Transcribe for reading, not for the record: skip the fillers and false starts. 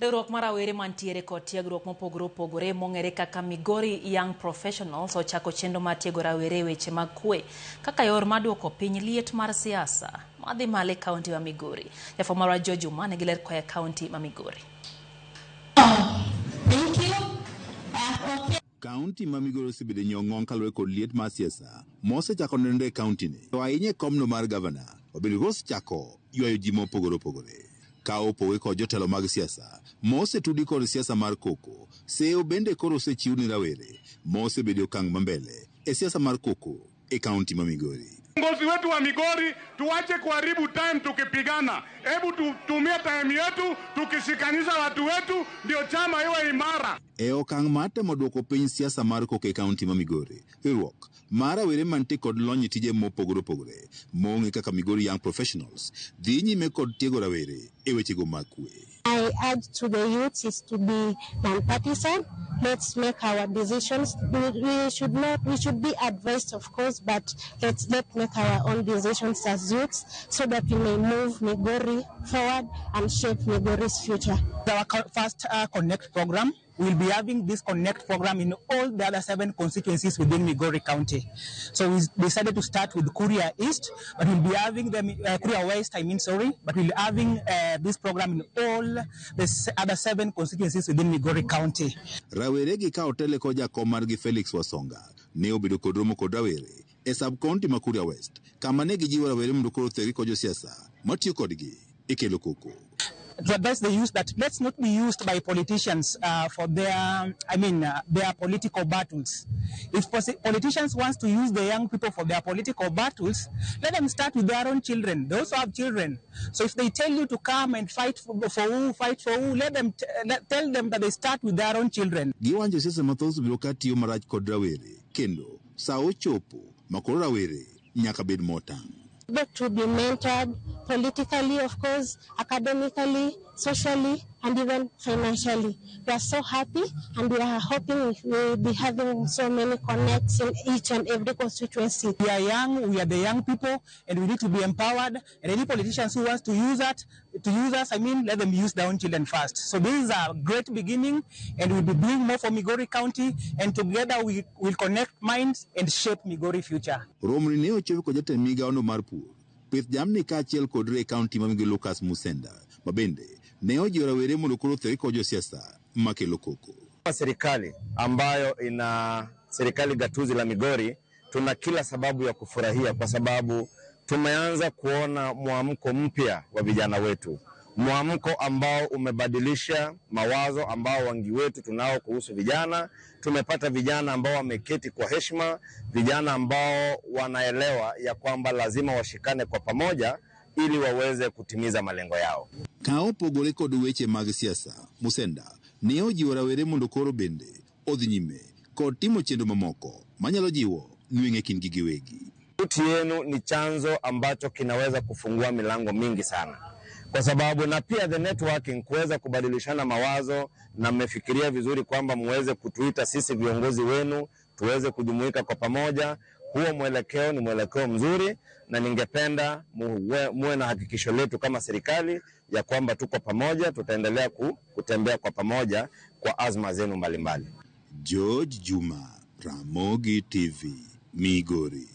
Riwruok mar rawere mantiere kod tiegruok mopogore opogore mong'ere kaka Migori Young Professionals ochako chenro mar tiego rawere weche mag kwe kaka yor mar duoko piny liet mar siasa madhi malo e kaunti ma Migori. Jafwambo marwa George Juma nigi ler koa e kaunti ma Migori. Kaunti ma Migori osebedo nyong'ong kaluwore kod liet mar siasa mosechako neno e kaunti ni. To ahinya komno mar gavana obedo osechako ywayo ji mopogore opogore. Ka opoge kod jotelo mag siasa mosetudi kod siasa mar koko, seo bende koro osechiw ni rawere mosebedo okang' mambele e siasa mar koko e kaunti ma Migori. Viongozi wetu wa Migori tuache kuharibu time tukipigana. Hebu tutumie time yetu tukishikanisha watu wetu ndio chama iwe imara. E okang' mar temo duoko piny siasa mar koko e kaunti ma Migori, riwruok mar rawere mantie kod lony tije mopogore opogore mong'e kaka Migori Young Professionals dhi nyime kod tiego rawere e wechego mag kwe. I urge to the youth is to be non-partisan. Let's make our decisions. We should be advised, of course, but let's make our own decisions as youths so that we may move Migori forward and shape Migori's future. Our first Connect program. We'll be having this Connect program in all the other 7 constituencies within Migori County. So we decided to start with Kuria East, but we'll be having them Kuria West, but we'll be having this program in all the other 7 constituencies within Migori County. Rawere gi ka otele ko jakom margi Felix Wasonga ne obedo kod romo kod rawere e sub-county ma Kuria West, kama ne gijiwo rawere mondo koro thegi kod josiasa matiyo kodgi e kelo koko. To advise the youth that let's not be used by politicians for their political battles. If politicians want to use the young people for their political battles, let them start with their own children. They also have children. So if they tell you to come and fight for who, let them tell them that they start with their own children. Giwanjo sesa mathoth biro katiyo marach kod rawere, kendo sa ochopo makoro rawere nyaka bed motang'. But to be mentored politically, of course, academically, socially, and even financially. We are so happy and we are hoping we'll be having so many connects in each and every constituency. We are young, we are the young people, and we need to be empowered. And any politicians who wants to use us, let them use their own children first. So this is a great beginning, and we'll be doing more for Migori County, and together we will connect minds and shape Migori future. Romri ne ochopo kod jatend migawono mar pur, pith jamni kaachiel kod re kaunti ma Migori Lucas Musenda, mabende ne ojiwo rawere mondo koro thegi kod josiasa makelo koko. Serikali ambayo ina serikali gatuzi la Migori, tuna kila sababu ya kufurahia kwa sababu tumeanza kuona mwamko mpya wa vijana wetu. Mwamko ambao umebadilisha mawazo ambao wengi wetu tunao kuhusu vijana. Tumepata vijana ambao wameketi kwa heshima, vijana ambao wanaelewa ya kwamba lazima washikane kwa pamoja ili waweze kutimiza malengo yao. Ka opogore kod weche mag siasa, Musenda ne ojiwo rawere mondo koro bende odhi nyime kod timo chenro mamoko manyalo jiwo nweng'e kindgi giwegi. Sauti yenu ni chanzo ambacho kinaweza kufungua milango mingi sana. Kwa sababu na pia the networking kuweza kubadilishana mawazo, na mmefikiria vizuri kwamba muweze kutuita sisi viongozi wenu tuweze kujumuika kwa pamoja. Huo mwelekeo ni mwelekeo mzuri, na ningependa muwe na hakikisho letu kama serikali ya kwamba tuko pamoja, tutaendelea kutembea kwa pamoja kwa azma zenu mbalimbali. George Juma, Ramogi TV, Migori.